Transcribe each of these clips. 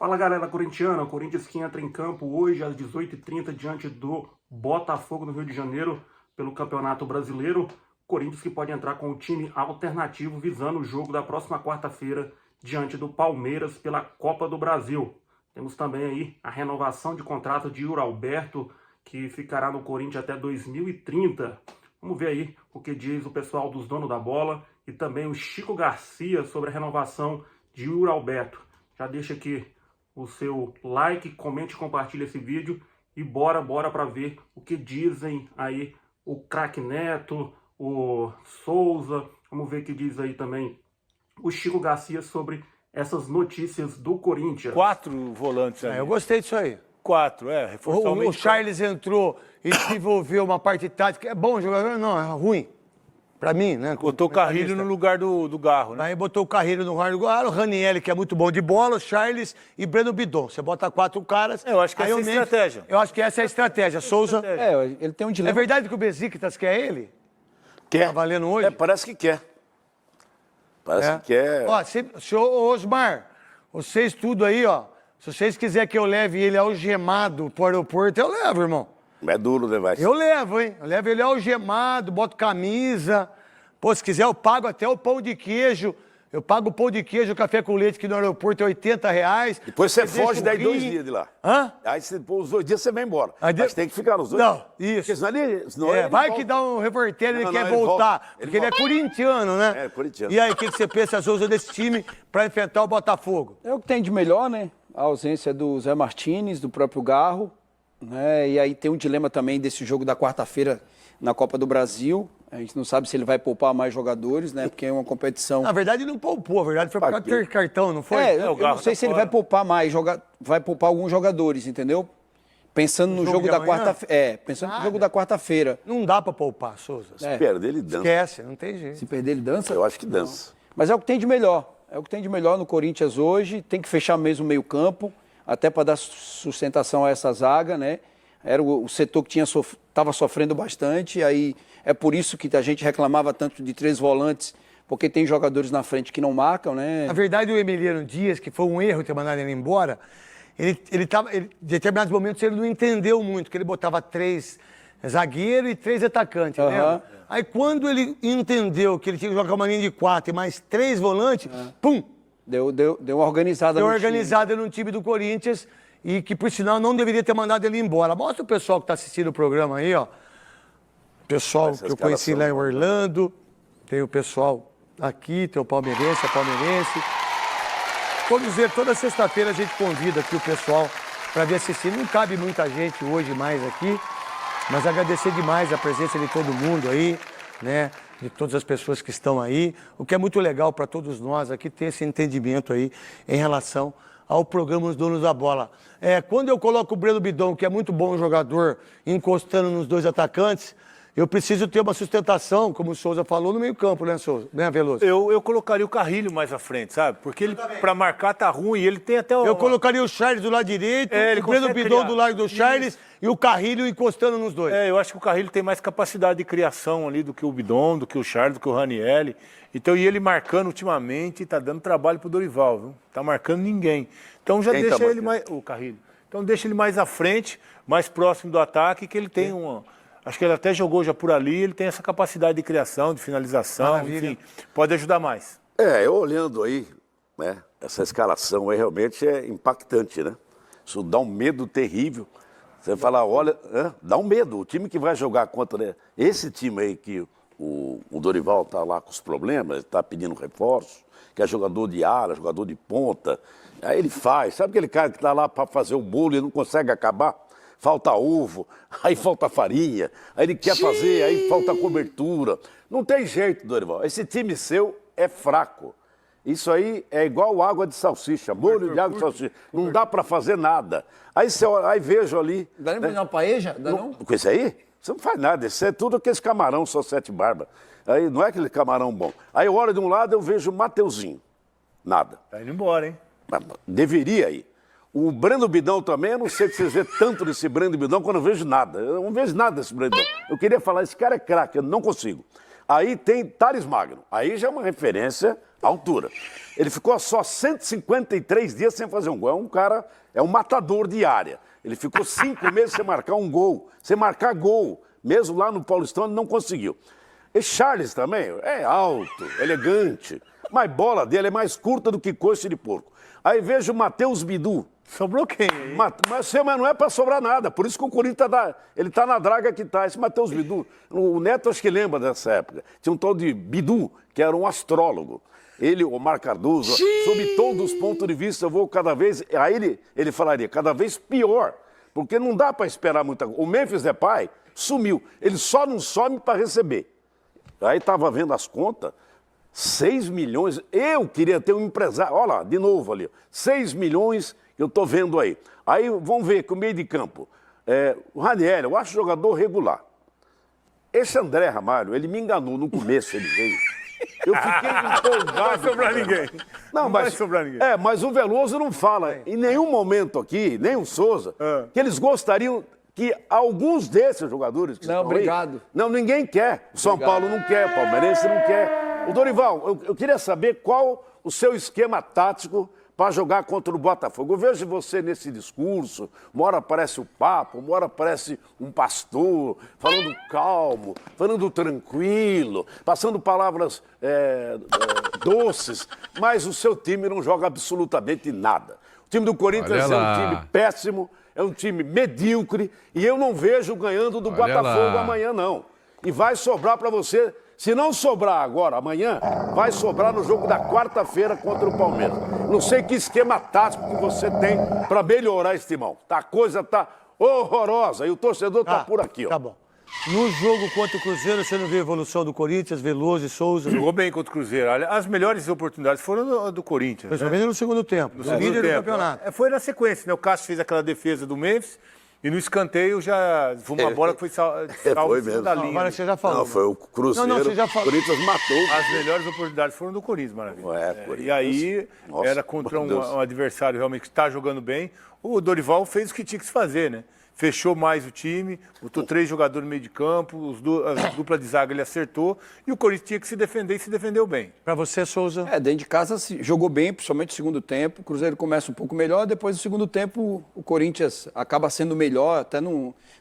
Fala galera corintiana, o Corinthians que entra em campo hoje às 18h30 diante do Botafogo no Rio de Janeiro pelo Campeonato Brasileiro. Corinthians que pode entrar com o time alternativo visando o jogo da próxima quarta-feira diante do Palmeiras pela Copa do Brasil. Temos também aí a renovação de contrato de Yuri Alberto, que ficará no Corinthians até 2030. Vamos ver aí o que diz o pessoal dos donos da bola e também o Chico Garcia sobre a renovação de Yuri Alberto. Já deixa aqui o seu like, comente e compartilhe esse vídeo e bora para ver o que dizem aí o Craque Neto, o Souza. Vamos ver o que diz aí também o Chico Garcia sobre essas notícias do Corinthians. 4 volantes aí. Eu gostei disso aí. 4, reforçar o meio O Charles entrou e desenvolveu uma parte tática. É bom jogador? Não, é ruim. Pra mim, né? Botou o Carrilho no lugar do Garro, né? Aí botou o Carrilho no lugar do Garro, o Ranieri, que é muito bom de bola, o Charles e Breno Bidon. Você bota 4 caras. Eu acho que essa é a estratégia. Eu acho que essa é a estratégia. Souza. Ele tem um dilema. É verdade que o Besiktas quer ele? Quer. Tá valendo hoje? Parece que quer. Parece que quer. Ó, senhor Osmar, vocês tudo aí, ó. Se vocês quiserem que eu leve ele algemado pro aeroporto, eu levo, irmão. É duro levar isso. Eu levo, hein? Eu levo ele algemado, boto camisa. Pô, se quiser eu pago até o pão de queijo. Eu pago o pão de queijo, o café com leite, que no aeroporto é R$80. Depois você foge daí 2 dias de lá. Hã? Aí os 2 dias você vai embora. Aí Mas tem que ficar nos 2 Não, dias. isso. Porque senão ele Vai volta. que dá um revertério, ele Não, quer não, ele voltar. volta. Porque ele é corintiano, né? É, corintiano. E aí, o que você pensa, Souza, desse time pra enfrentar o Botafogo? É o que tem de melhor, né? A ausência do Zé Martínez, do próprio Garro, né? E aí tem um dilema também desse jogo da quarta-feira na Copa do Brasil. A gente não sabe se ele vai poupar mais jogadores, né? Porque é uma competição... Na verdade, ele não poupou. Na verdade, foi por causa do cartão, não foi? Eu não sei se ele vai poupar mais, vai poupar alguns jogadores, entendeu? Pensando no jogo da quarta-feira. Pensando no jogo da quarta-feira. Não dá pra poupar, Souza. Se perder, ele dança. Esquece, não tem jeito. Se perder, ele dança? Eu acho que dança. Mas é o que tem de melhor. É o que tem de melhor no Corinthians hoje. Tem que fechar mesmo o meio-campo, até para dar sustentação a essa zaga, né? Era o setor que estava sofrendo bastante. Aí é por isso que a gente reclamava tanto de 3 volantes, porque tem jogadores na frente que não marcam, né? Na verdade, o Emiliano Dias, que foi um erro ter mandado ele embora, em determinados momentos ele não entendeu muito, que ele botava 3 zagueiros e 3 atacantes, né? Aí quando ele entendeu que ele tinha que jogar uma linha de 4 e mais 3 volantes, pum! Deu uma organizada Deu no organizada no time do Corinthians e que, por sinal, não deveria ter mandado ele embora. Mostra o pessoal que está assistindo o programa aí, ó. Pessoal que eu conheci lá em Orlando, tem o pessoal aqui, tem o palmeirense, a palmeirense. Toda sexta-feira a gente convida aqui o pessoal para vir assistir. Não cabe muita gente hoje mais aqui, mas agradecer demais a presença de todo mundo aí, né? De todas as pessoas que estão aí. O que é muito legal para todos nós aqui ter esse entendimento aí em relação ao programa Os Donos da Bola. Quando eu coloco o Breno Bidon, que é muito bom jogador, encostando nos 2 atacantes, eu preciso ter uma sustentação, como o Souza falou, no meio-campo, né, Souza? Né, Veloso? Eu colocaria o Carrilho mais à frente, sabe? Porque ele, pra marcar, tá ruim. Ele tem até Eu colocaria o Charles do lado direito, o Breno Bidon do lado do Charles e o Carrilho encostando nos 2. Eu acho que o Carrilho tem mais capacidade de criação ali do que o Bidon, do que o Charles, do que o Ranieri. Então, e ele marcando ultimamente, tá dando trabalho pro Dorival, viu? Tá marcando ninguém. Então já deixa ele mais... O Carrilho. Então deixa ele mais à frente, mais próximo do ataque, que ele tem uma... Acho que ele até jogou já por ali, ele tem essa capacidade de criação, de finalização, enfim, pode ajudar mais. Eu olhando aí, né, essa escalação aí realmente é impactante, né? Isso dá um medo terrível. Você fala, olha, dá um medo. O time que vai jogar contra esse time aí que o Dorival tá lá com os problemas, está pedindo reforço, que é jogador de ala, jogador de ponta. Aí ele faz, sabe aquele cara que tá lá para fazer o bolo e não consegue acabar? Falta ovo, aí falta farinha, aí ele quer fazer, aí falta cobertura. Não tem jeito, Dorival. Esse time seu é fraco. Isso aí é igual água de salsicha, molho de água de salsicha. Não dá para fazer nada. Aí vejo ali... Dá nem pra fazer uma paeja? Dá não? Com isso aí, você não faz nada. Isso é tudo aqueles camarão, só 7 barbas. Aí não é aquele camarão bom. Aí eu olho de um lado, eu vejo o Mateuzinho. Nada. Tá indo embora, hein? Deveria ir. O Breno Bidon também, eu não sei se vocês vê tanto desse Breno Bidon quando eu vejo nada. Eu não vejo nada desse Breno Bidon. Eu queria falar, esse cara é craque, eu não consigo. Aí tem Thales Magno. Aí já é uma referência à altura. Ele ficou só 153 dias sem fazer um gol. É um cara, é um matador de área. Ele ficou 5 meses sem marcar um gol. Sem marcar gol. Mesmo lá no Paulistão ele não conseguiu. E Charles também é alto, elegante. Mas a bola dele é mais curta do que coice de porco. Aí vejo o Matheus Bidu. Sobrou quem aí? Mas não é para sobrar nada. Por isso que o Corinthians ele tá na draga que tá. Esse Matheus Bidu, o Neto acho que lembra dessa época. Tinha um tal de Bidu, que era um astrólogo. Ele, o Omar Cardoso, sob todos os pontos de vista, eu vou cada vez... Aí ele falaria, cada vez pior. Porque não dá para esperar muita coisa. O Memphis Depay sumiu. Ele só não some para receber. Aí estava vendo as contas, 6 milhões. Eu queria ter um empresário. Olha lá, de novo ali. 6 milhões que eu estou vendo aí. Aí vamos ver que o meio de campo. O Ranieri, eu acho jogador regular. Esse André Ramalho, ele me enganou no começo, ele veio. Eu fiquei empolgado. Não vai sobrar ninguém. Não vai sobrar ninguém. Mas o Veloso não fala em nenhum momento aqui, nem o Souza, que eles gostariam que alguns desses jogadores que não, estão obrigado. Aí, não, ninguém quer. O São Paulo não quer, o Palmeirense não quer. O Dorival, eu queria saber qual o seu esquema tático para jogar contra o Botafogo. Eu vejo você nesse discurso, uma hora aparece o Papa, uma hora aparece um pastor, falando calmo, falando tranquilo, passando palavras doces, mas o seu time não joga absolutamente nada. O time do Corinthians é um time péssimo, é um time medíocre, e eu não vejo ganhando do Botafogo amanhã, não. E vai sobrar para você. Se não sobrar agora, amanhã, vai sobrar no jogo da quarta-feira contra o Palmeiras. Não sei que esquema tático que você tem para melhorar esse timão. A coisa tá horrorosa e o torcedor tá por aqui, ó. Tá bom. No jogo contra o Cruzeiro, você não viu a evolução do Corinthians, Veloso e Souza? Jogou bem contra o Cruzeiro. Olha, as melhores oportunidades foram do Corinthians. Principalmente no segundo tempo, no líder do campeonato. Foi na sequência, né? O Cássio fez aquela defesa do Memphis e no escanteio já foi uma bola que foi salva da linha. Agora você já falou. Não, foi o Cruzeiro. Não, você já falou. O Corinthians matou. As melhores oportunidades foram do Corinthians, maravilha. Corinthians. E aí, Nossa, era contra um adversário realmente que está jogando bem. O Dorival fez o que tinha que se fazer, né? Fechou mais o time, botou 3 jogadores no meio de campo, a dupla de zaga ele acertou e o Corinthians tinha que se defender e se defendeu bem. Para você, Souza? Dentro de casa jogou bem, principalmente no segundo tempo. O Cruzeiro começa um pouco melhor, depois no segundo tempo o Corinthians acaba sendo melhor, até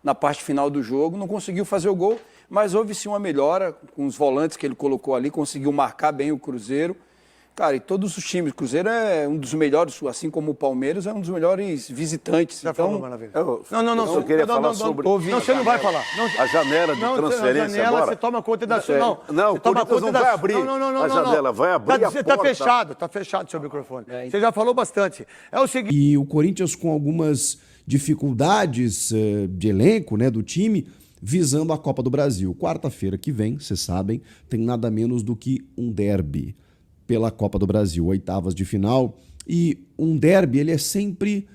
na parte final do jogo. Não conseguiu fazer o gol, mas houve sim uma melhora com os volantes que ele colocou ali, conseguiu marcar bem o Cruzeiro. Cara, e todos os times, o Cruzeiro é um dos melhores, assim como o Palmeiras, é um dos melhores visitantes. Já então, falou, maravilha. Não, eu queria falar sobre... Não, você não vai falar. A janela de transferência a janela, agora... você toma conta da... Não, o Corinthians não vai abrir a janela, vai abrir a porta. Tá fechado seu microfone. Você já falou bastante. É o seguinte... E o Corinthians com algumas dificuldades de elenco, né, do time, visando a Copa do Brasil. Quarta-feira que vem, vocês sabem, tem nada menos do que um derby pela Copa do Brasil, oitavas de final. E um derby, ele é sempre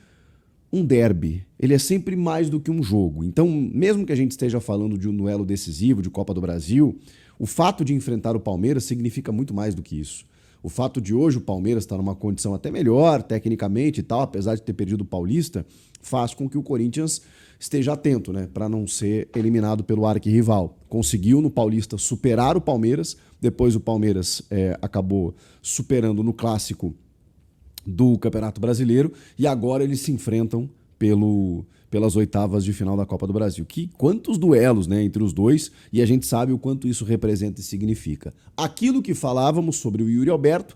um derby. Ele é sempre mais do que um jogo. Então, mesmo que a gente esteja falando de um duelo decisivo de Copa do Brasil, o fato de enfrentar o Palmeiras significa muito mais do que isso. O fato de hoje o Palmeiras estar numa condição até melhor, tecnicamente e tal, apesar de ter perdido o Paulista, faz com que o Corinthians esteja atento, né, para não ser eliminado pelo arquirrival. Conseguiu no Paulista superar o Palmeiras, depois o Palmeiras acabou superando no clássico do Campeonato Brasileiro e agora eles se enfrentam pelas oitavas de final da Copa do Brasil. Quantos duelos, né, entre os dois, e a gente sabe o quanto isso representa e significa. Aquilo que falávamos sobre o Yuri Alberto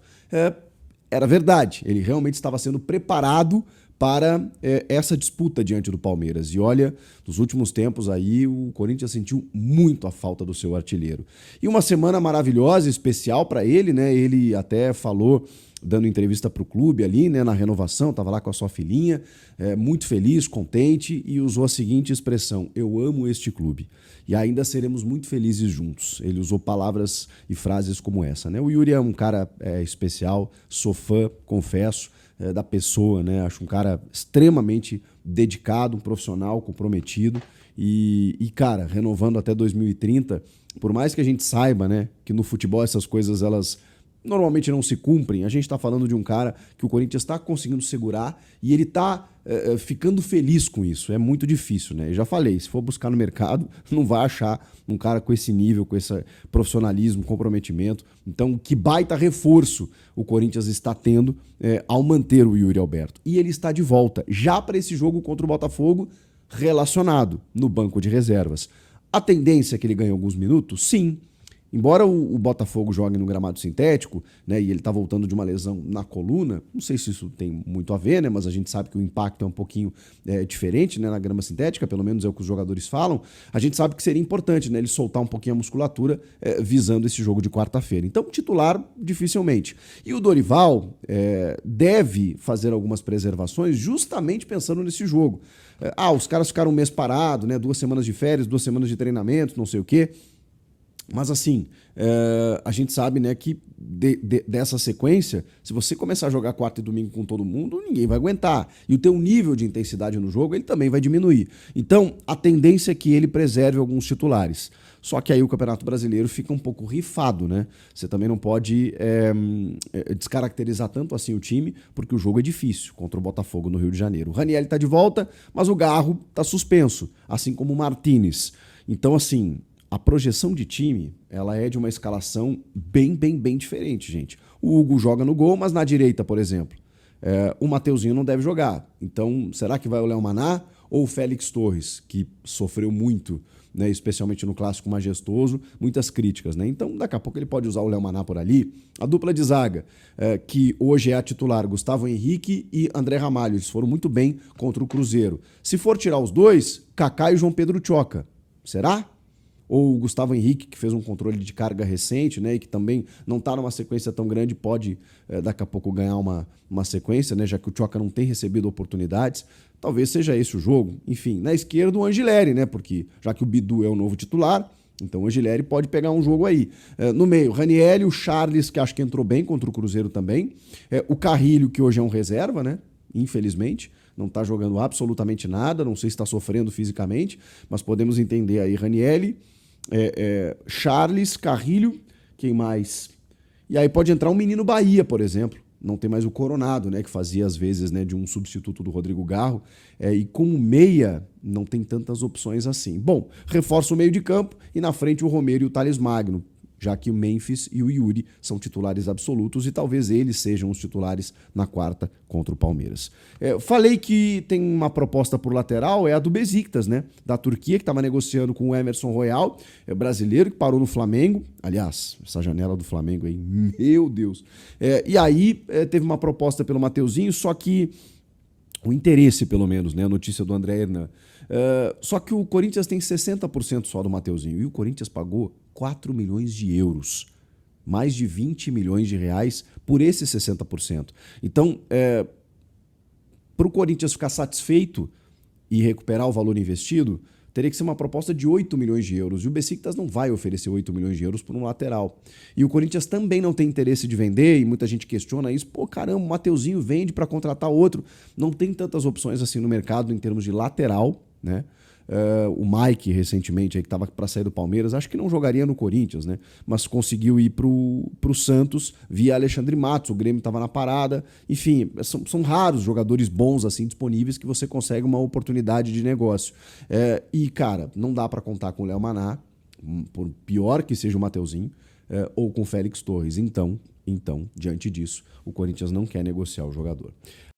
era verdade, ele realmente estava sendo preparado para essa disputa diante do Palmeiras. E olha, nos últimos tempos aí o Corinthians sentiu muito a falta do seu artilheiro. E uma semana maravilhosa, especial para ele, né? Ele até falou, dando entrevista para o clube ali, né, na renovação, estava lá com a sua filhinha, muito feliz, contente, e usou a seguinte expressão: eu amo este clube. E ainda seremos muito felizes juntos. Ele usou palavras e frases como essa, né? O Yuri é um cara especial, sou fã, confesso, da pessoa, né? Acho um cara extremamente dedicado, um profissional comprometido e, cara, renovando até 2030, por mais que a gente saiba, né, que no futebol essas coisas elas normalmente não se cumprem, a gente está falando de um cara que o Corinthians está conseguindo segurar e ele está ficando feliz com isso. É muito difícil, né? Eu já falei, se for buscar no mercado, não vai achar um cara com esse nível, com esse profissionalismo, comprometimento. Então, que baita reforço o Corinthians está tendo ao manter o Yuri Alberto. E ele está de volta, já para esse jogo contra o Botafogo, relacionado no banco de reservas. A tendência é que ele ganhe alguns minutos? Sim. Embora o Botafogo jogue no gramado sintético, né, e ele está voltando de uma lesão na coluna, não sei se isso tem muito a ver, né, mas a gente sabe que o impacto é um pouquinho diferente, né, na grama sintética, pelo menos é o que os jogadores falam. A gente sabe que seria importante, né, ele soltar um pouquinho a musculatura visando esse jogo de quarta-feira. Então, titular, dificilmente. E o Dorival deve fazer algumas preservações justamente pensando nesse jogo. Os caras ficaram um mês parado, né, 2 semanas de férias, 2 semanas de treinamento, não sei o quê. Mas assim, a gente sabe, né, que dessa sequência, se você começar a jogar quarta e domingo com todo mundo, ninguém vai aguentar. E o teu nível de intensidade no jogo, ele também vai diminuir. Então, a tendência é que ele preserve alguns titulares. Só que aí o Campeonato Brasileiro fica um pouco rifado, né? Você também não pode descaracterizar tanto assim o time, porque o jogo é difícil contra o Botafogo no Rio de Janeiro. O Ranieri está de volta, mas o Garro está suspenso, assim como o Martínez. Então, assim, a projeção de time, ela é de uma escalação bem diferente, gente. O Hugo joga no gol, mas na direita, por exemplo, o Mateuzinho não deve jogar. Então, será que vai o Léo Maná ou o Félix Torres, que sofreu muito, né, especialmente no Clássico Majestoso, muitas críticas, né? Então, daqui a pouco ele pode usar o Léo Maná por ali. A dupla de zaga, que hoje é a titular, Gustavo Henrique e André Ramalho, eles foram muito bem contra o Cruzeiro. Se for tirar os dois, Kaká e João Pedro Tchoca. Será? Ou o Gustavo Henrique, que fez um controle de carga recente, né, e que também não está numa sequência tão grande, pode daqui a pouco ganhar uma sequência, né, já que o Tchoca não tem recebido oportunidades. Talvez seja esse o jogo. Enfim, na esquerda o Angileri, né, porque já que o Bidu é o novo titular, então o Angileri pode pegar um jogo aí. No meio, Ranieri, o Charles, que acho que entrou bem contra o Cruzeiro também. O Carrilho, que hoje é um reserva, né, infelizmente. Não está jogando absolutamente nada, não sei se está sofrendo fisicamente, mas podemos entender aí Ranieri, Charles, Carrilho, quem mais? E aí pode entrar um menino Bahia, por exemplo. Não tem mais o Coronado, né, que fazia às vezes, né, de um substituto do Rodrigo Garro. E como meia, não tem tantas opções assim. Bom, reforça o meio de campo e na frente o Romero e o Thales Magno, já que o Memphis e o Yuri são titulares absolutos e talvez eles sejam os titulares na quarta contra o Palmeiras. Falei que tem uma proposta por lateral, é a do Besiktas, né? Da Turquia, que estava negociando com o Emerson Royal, brasileiro, que parou no Flamengo. Aliás, essa janela do Flamengo aí, meu Deus. E aí teve uma proposta pelo Mateuzinho, só que o interesse, pelo menos, né? A notícia do André Hernan. Só que o Corinthians tem 60% só do Mateuzinho e o Corinthians pagou 4 milhões de euros, mais de 20 milhões de reais por esses 60%. Então, para o Corinthians ficar satisfeito e recuperar o valor investido, teria que ser uma proposta de 8 milhões de euros. E o Besiktas não vai oferecer 8 milhões de euros por um lateral. E o Corinthians também não tem interesse de vender, e muita gente questiona isso. Pô, caramba, o Mateuzinho vende para contratar outro. Não tem tantas opções assim no mercado em termos de lateral, né? O Mike, recentemente, aí, que estava para sair do Palmeiras, acho que não jogaria no Corinthians, né? Mas conseguiu ir pro Santos via Alexandre Matos, o Grêmio estava na parada. Enfim, são raros jogadores bons assim disponíveis que você consegue uma oportunidade de negócio. E, cara, não dá para contar com o Léo Maná, por pior que seja o Mateuzinho, ou com o Félix Torres. Então, diante disso, o Corinthians não quer negociar o jogador.